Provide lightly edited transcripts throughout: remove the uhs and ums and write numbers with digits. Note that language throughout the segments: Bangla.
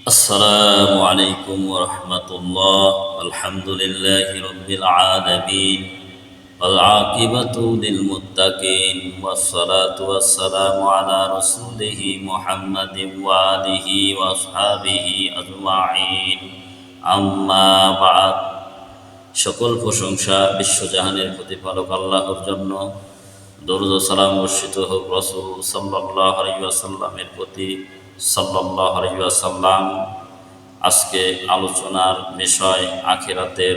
السلام عليكم ورحمة الله. الحمد لله رب العالمين والعاقبة للمتقين والصلاة والسلام على رسوله محمد وآله وأصحابه أجمعين أما بعد. সকল প্রশংসা বিশ্বজাহানের প্রতিপালক আল্লাহর জন্য। দরুদ ও সালাম বর্ষিত হোক রাসূল সাল্লাল্লাহু আলাইহি ওয়াসাল্লামের প্রতি সাল্লাল্লাহু আলাইহি ওয়াসাল্লাম। আজকে আলোচনার বিষয় আখিরাতের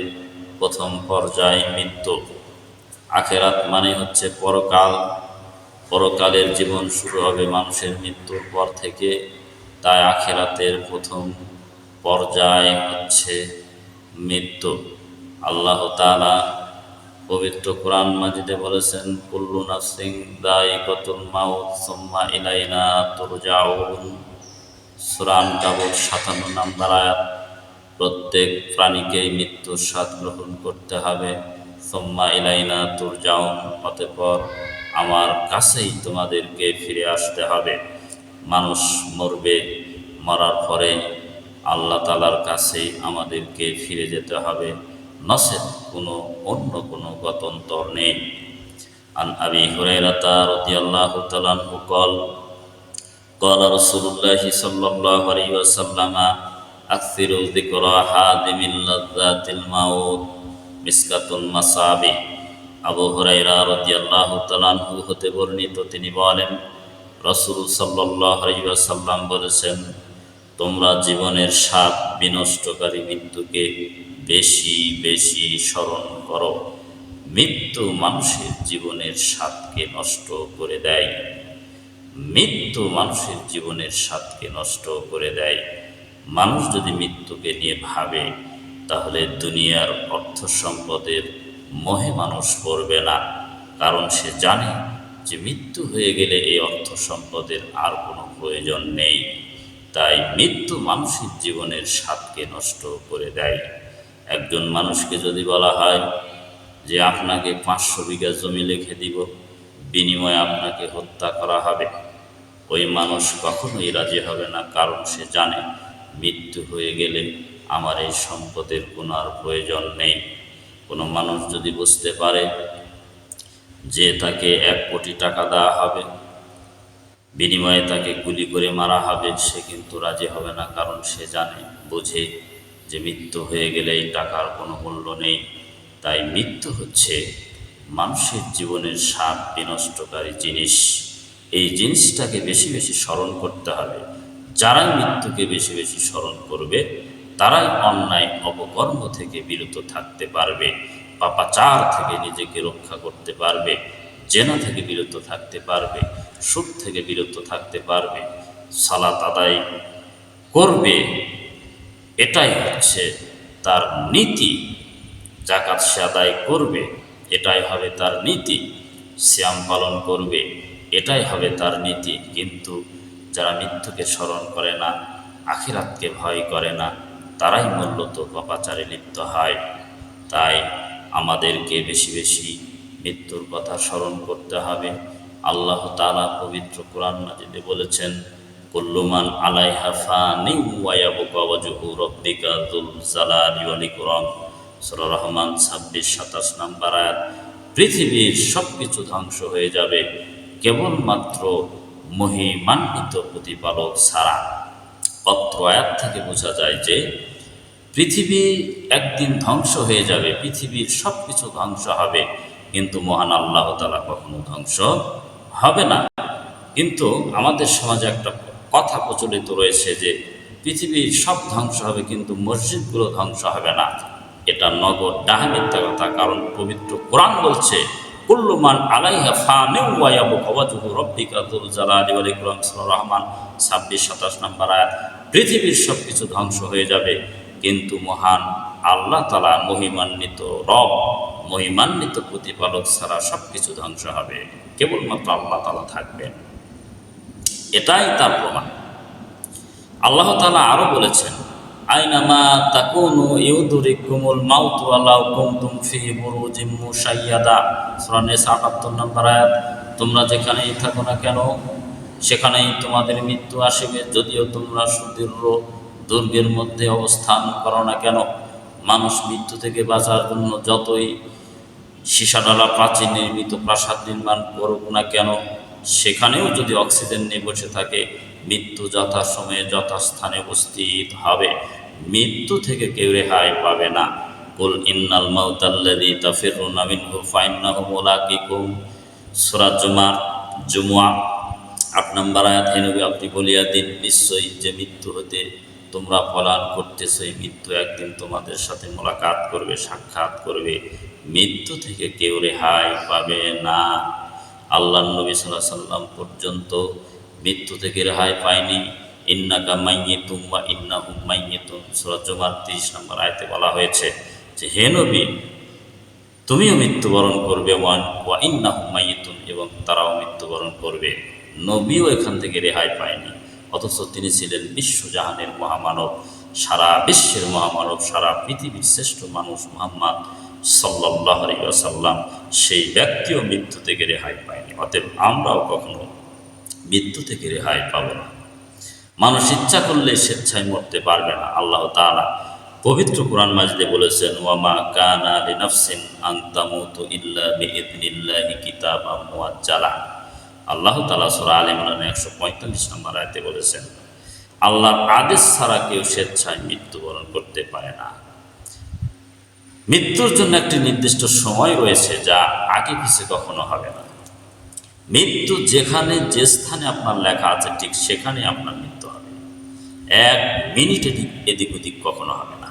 প্রথম পর্যায় মৃত্যু। আখিরাত মানে হচ্ছে পরকাল। পরকালের জীবন শুরু হবে মানুষের মৃত্যুর পর থেকে। তাই আখিরাতের প্রথম পর্যায় হচ্ছে মৃত্যু। আল্লাহ তাআলা পবিত্র কোরআন মাজিদে বলেছেন, কুল্লু নাফসিন যায়িকাতুল মাউত সুম্মা ইলাইনা তুরজাউন। সূরা আনকাবুত 57 নম্বর আয়াত। প্রত্যেক প্রাণীকেই মৃত্যুর স্বাদ গ্রহণ করতে হবে। সুম্মা ইলাইনা তুরজাউন, অতঃপর আমার কাছেই তোমাদেরকে ফিরে আসতে হবে। মানুষ মরবে, মরার পরে আল্লাহ তাআলার কাছেই আমাদেরকে ফিরে যেতে হবে, নচেৎ অন্য কোনো গত্যন্তর নেই। আন আবি হুরায়রা রাদিয়াল্লাহু তাআলা আনহু قال رسول الله صلى الله عليه وسلم أكثروا ذكر هادم اللذات الموت مسكة المصابيح। আবু হুরায়রা রাদিয়াল্লাহু তাআলা আনহু হতে বর্ণিত, তিনি বলেন, রাসূল সাল্লাল্লাহু আলাইহি ওয়াসাল্লাম বলেছেন, তোমরা জীবনের স্বাদ বিনষ্টকারী মৃত্যুকে বেশি বেশি স্মরণ করো। মৃত্যু মানুষের জীবনের স্বাদকে নষ্ট করে দেয়। মৃত্যু মানুষের জীবনের স্বাদকে নষ্ট করে দেয়। মানুষ যদি মৃত্যুকে নিয়ে ভাবে, তাহলে দুনিয়ার অর্থ সম্পদের মোহে মানুষ পড়বে না, কারণ সে জানে যে মৃত্যু হয়ে গেলে এই অর্থ সম্পদের আর কোনো প্রয়োজন নেই। তাই মৃত্যু মানুষের জীবনের স্বাদকে নষ্ট করে দেয়। একজন মানুষকে যদি বলা হয় যে আপনাকে 500 বিঘা জমি লিখে দিব, বিনিময়ে আপনাকে হত্যা করা হবে, ওই মানুষ কখনোই রাজি হবে না, কারণ সে জানে মৃত্যু হয়ে গেলে আমার এই সম্পদের কোনো আর প্রয়োজন নেই। কোনো মানুষ যদি বুঝতে পারে যে তাকে 1 কোটি টাকা দেওয়া হবে, বিনিময়ে তাকে গুলি করে মারা হবে, সে কিন্তু রাজি হবে না, কারণ সে জানে, বোঝে যে মৃত্যু হয়ে গেলে এই টাকার কোনো মূল্য নেই। তাই মৃত্যু হচ্ছে মানুষের জীবনের স্বাদ বিনষ্টকারী জিনিস। এই জিনিসটাকে বেশি বেশি স্মরণ করতে হবে। যারাই মৃত্যুকে বেশি বেশি স্মরণ করবে, তারাই অন্যায় অপকর্ম থেকে বিরত থাকতে পারবে, পাপাচার থেকে নিজেকে রক্ষা করতে পারবে, জেনা থেকে বিরত থাকতে পারবে, সুদ থেকে বিরত থাকতে পারবে, সালাত আদায় করবে। এটাই হচ্ছে তার নীতি। যাকাত সে আদায় করবে, এটাই হবে তার নীতি। সিয়াম পালন করবে, এটাই হবে তার নীতি। কিন্তু যারা মৃত্যুকে স্মরণ করে না, আখিরাতকে ভয় করে না, তারাই মূলত পাপাচারে লিপ্ত হয়। তাই আমাদেরকে বেশি বেশি মৃত্যুর কথা স্মরণ করতে হবে। আল্লাহ তাআলা পবিত্র কোরআন মাজিদে বলেছেন, কুল্লু মান আলাইহা ফানিন ওয়া ইয়াবকা ওয়াজহু রাব্বিকা যুল জালালি ওয়াল ইকরাম। সূরা রহমান 26-27 নম্বর আয়াত। পৃথিবীর সব কিছু ধ্বংস হয়ে যাবে, কেবলমাত্র মহিমান্বিত প্রতিপালক ছাড়া। অত্র আয়াত থেকে বোঝা যায় যে পৃথিবী একদিন ধ্বংস হয়ে যাবে, পৃথিবীর সব কিছু ধ্বংস হবে, কিন্তু মহান আল্লাহ তাআলা কখনো ধ্বংস হবে না। কিন্তু আমাদের সমাজে একটা কথা প্রচলিত রয়েছে যে পৃথিবীর সব ধ্বংস হবে, কিন্তু মসজিদগুলো ধ্বংস হবে না। এটা নগর ডাহা মিথ্যা কথা। কারণ পবিত্র কোরআন বলছে, কুল্লু মান আলাইহা ফানিন ওয়া ইয়াবকা ওয়াজহু রাব্বিকা যুল জালালি ওয়াল ইকরাম। সূরা রহমান 26-27 নম্বর আয়াত। পৃথিবীর সব কিছু ধ্বংস হয়ে যাবে, কিন্তু মহান আল্লাহ তাআলা, মহিমান্বিত রব, মহিমান্বিত প্রতিপালক ছাড়া সব কিছু ধ্বংস হবে, কেবলমাত্র আল্লাহ তাআলা থাকবেন। এটাই তার প্রমাণ। আল্লাহ তাআলা আরো বলেছেন, আইনামা তাকুনু ইউদরিকুমুল মাউতু ওয়ালাউ কুনতুম ফি বুরুজিম মুশাইয়াদা। সূরা নিসা ৭৮ নম্বর আয়াত। তোমরা যেখানেই থাকো না কেন, সেখানেই তোমাদের মৃত্যু আসিবে, যদিও তোমরা সুদীর্ঘ দুর্গের মধ্যে অবস্থান করো না কেন, মানুষ মৃত্যু থেকে বাঁচার জন্য যতই সীসাডালা প্রাচীর নির্মিত প্রাসাদ নির্মাণ করুক না কেন, সেখানেও যদি অক্সিজেন নিয়ে বসে থাকে, মৃত্যু যথাসময়ে যথাস্থানে উপস্থিত হবে। মৃত্যু থেকে কেউ রেহাই পাবে না। কুল ইন্নাল মাউতাল্লাযী তাফিরুনা মিনহু ফাইন্নাহু মুলাকিকুম, সূরা জুমুয়া ৮ নম্বর আয়াত। হে নবী, আপনি বলিয়া দিন, নিশ্চয়ই যে মৃত্যু হতে তোমরা পলায়ন করতেছ, এই মৃত্যু একদিন তোমাদের সাথে মোলাকাত করবে, সাক্ষাৎ করবে। মৃত্যু থেকে কেউ রেহাই পাবে না। আল্লাহর নবী সাল্লাল্লাহু আলাইহি সাল্লাম পর্যন্ত মৃত্যু থেকে রেহাই পায়নি। ইন্নাকা মাইয়িতুম ওয়া ইন্নাহুম মাইয়িতুন, সূরা জুমার ৩০ নম্বর আয়াতে বলা হয়েছে যে হে নবী, তুমিও মৃত্যুবরণ করবে, ওয়া ইন্নাহুম মাইয়িতুন, এবং তারাও মৃত্যুবরণ করবে। নবীও এখান থেকে রেহাই পায়নি, অথচ তিনি ছিলেন বিশ্বজাহানের মহামানব, সারা বিশ্বের মহামানব, সারা পৃথিবীর শ্রেষ্ঠ মানুষ মুহাম্মদ সাল্লাল্লাহু আলাইহি ওয়াসাল্লাম। সেই ব্যক্তিও মৃত্যু থেকে রেহাই পায়নি। অতএব আমরাও কখনো মৃত্যু থেকে রেহাই পাব না। মানুষ ইচ্ছা করলে স্বেচ্ছায় মরতে পারবে না। আল্লাহ তাআলা পবিত্র কোরআন মাজিদে বলেছেন, ওয়ামা কানা লিনাফসিন আন তামুতু ইল্লা বিইذনিল্লাহি কিতাবাম মুআজ্জালা। আল্লাহ তাআলা সূরা আলে ইমরানের ১৪৫ নম্বর আয়াতে বলেছেন, আল্লাহর আদেশ ছাড়া কেউ স্বেচ্ছায় মৃত্যুবরণ করতে পারে না। মৃত্যুর জন্য একটি নির্দিষ্ট সময় রয়েছে, যা আগে পিছে কখনো হবে না। মৃত্যু যেখানে যে স্থানে আপনার লেখা আছে ঠিক সেখানে আপনার মৃত্যু হবে। ১ মিনিট এদিক ওদিক কখনো হবে না।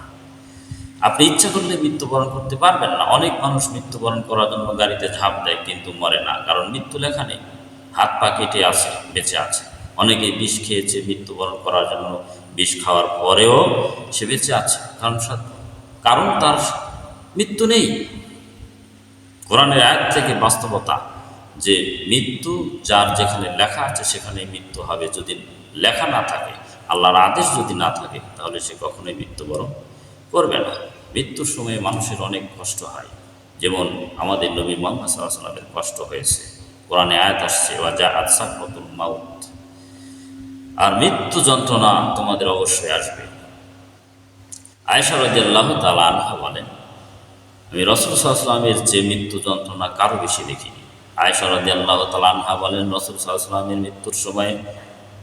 আপনি ইচ্ছা করলে মৃত্যুবরণ করতে পারবেন না। অনেক মানুষ মৃত্যুবরণ করার জন্য গাড়িতে ঝাঁপ দেয়, কিন্তু মরে না, কারণ মৃত্যু লেখা নেই, হাত পা কেটে আছে, বেঁচে আছে। অনেকে বিষ খেয়েছে মৃত্যুবরণ করার জন্য, বিষ খাওয়ার পরেও সে বেঁচে আছে, কারণ তার মৃত্যু নেই। কোরআনের আয়াত থেকে বাস্তবতা যে মৃত্যু যার যেখানে লেখা আছে সেখানেই মৃত্যু হবে। যদি লেখা না থাকে, আল্লাহর আদেশ যদি না থাকে, তাহলে সে কখনোই মৃত্যুবরণ করবে না। মৃত্যুর সময় মানুষের অনেক কষ্ট হয়, যেমন আমাদের নবী মুহাম্মদ সাল্লাল্লাহু আলাইহি ওয়াসাল্লামের কষ্ট হয়েছে। কোরআনে আয়াত আসছে, ওয়াজাআত সাকরাতুল মাউত, আর মৃত্যু যন্ত্রণা তোমাদের অবশ্যই আসবে। আয়েশা রাদিয়াল্লাহু তাআলা আনহা বলেন, আমি রাসূল সাল্লাল্লাহু আলাইহি ওয়াসাল্লামের যে মৃত্যু যন্ত্রণা কারো বেশি দেখিনি। আয়েশা রাদিয়াল্লাহু তাআলা আনহা বলেন, রাসূল সাল্লাল্লাহু আলাইহি ওয়াসাল্লামের মৃত্যুর সময়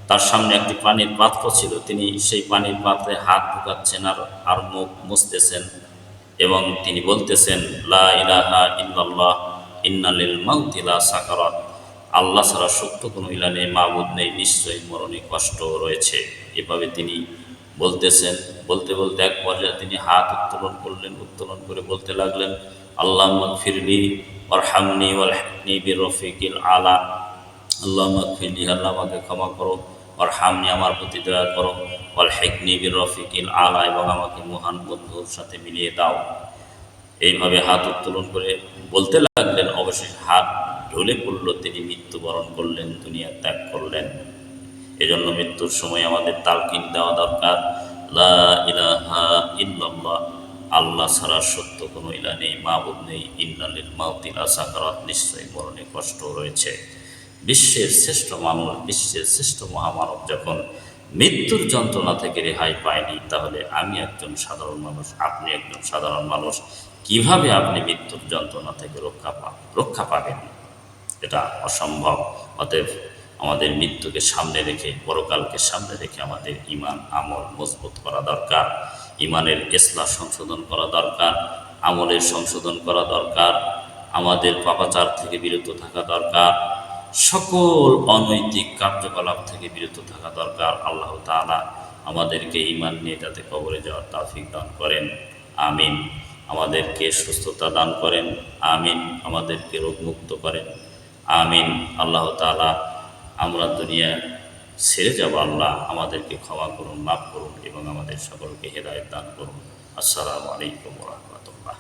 তার সামনে একটি পানির পাত্র ছিল। তিনি সেই পানির পাত্রে হাত ঢুকাচ্ছেন আর মুখ মুছতেছেন, এবং তিনি বলতেছেন, লা ইলাহা ইল্লাল্লাহ ইন্না লিল মাউতি লা সাকারাত, আল্লাহ ছাড়া সত্য কোনো ইলাহ নেই, মাবুদ নেই, নিশ্চয়ই মরণে কষ্ট রয়েছে। এভাবে তিনি বলতেছেন। বলতে বলতে এক পর্যায়ে তিনি হাত উত্তোলন করলেন, উত্তোলন করে বলতে লাগলেন, আল্লাহুম্মা গফিরলি ওয়ারহামনি ওয়ালহিকনি বিরফিকিল আলা, আল্লাহুম্মা গফিরলি, আল্লাহ আমাকে ক্ষমা করো, ওয়ারহামনি, আমার প্রতি দয়া করো, ওয়ালহিকনি বিরফিকিল আলা, এবং আমাকে মহান বন্ধুর সাথে মিলিয়ে দাও। এইভাবে হাত উত্তোলন করে বলতে লাগলেন। অবশেষে হাত ঢলে পড়ল, তিনি মৃত্যুবরণ করলেন, দুনিয়া ত্যাগ করলেন। এজন্য মৃত্যুর সময় আমাদের তালকিন দেওয়া দরকার, লা ইলাহা ইল্লাল্লাহ, আল্লাহ ছাড়া সত্য কোনো ইলাহ নেই, মাবুদ নেই, ইন্না লিল মাউতি লা সাকারাত, নিশ্চয়ই মরণে কষ্ট রয়েছে। বিশ্বের শ্রেষ্ঠ মানুষ, বিশ্বের শ্রেষ্ঠ মহামানব যখন মৃত্যুর যন্ত্রণা থেকে রেহাই পায়নি, তাহলে আমি একজন সাধারণ মানুষ, আপনি একজন সাধারণ মানুষ, কিভাবে আপনি মৃত্যুর যন্ত্রণা থেকে রক্ষা পাবেন? এটা অসম্ভব। অতএব আমাদের মৃত্যুকে সামনে রেখে, পরকালকে সামনে রেখে আমাদের ঈমান আমল মজবুত করা দরকার, ঈমানের ইসলাহ সংশোধন করা দরকার, আমলের সংশোধন করা দরকার, আমাদের পাপাচার থেকে বিরত থাকা দরকার, সকল অনৈতিক কার্যকলাপ থেকে বিরত থাকা দরকার। আল্লাহ তাআলা আমাদেরকে ঈমান নিয়ে যাতে কবরে যাওয়ার তৌফিক দান করেন, আমিন। আমাদেরকে সুস্থতা দান করেন, আমিন। আমাদেরকে রোগমুক্ত করেন, আমিন। আল্লাহ তাআলা আমরা দুনিয়া ছেড়ে যাব, আল্লাহ আমাদেরকে ক্ষমা করুন, মাফ করুন, এবং আমাদের সকলকে হেদায়েত দান করুন। আসসালামু আলাইকুম ওয়া রাহমাতুল্লাহ।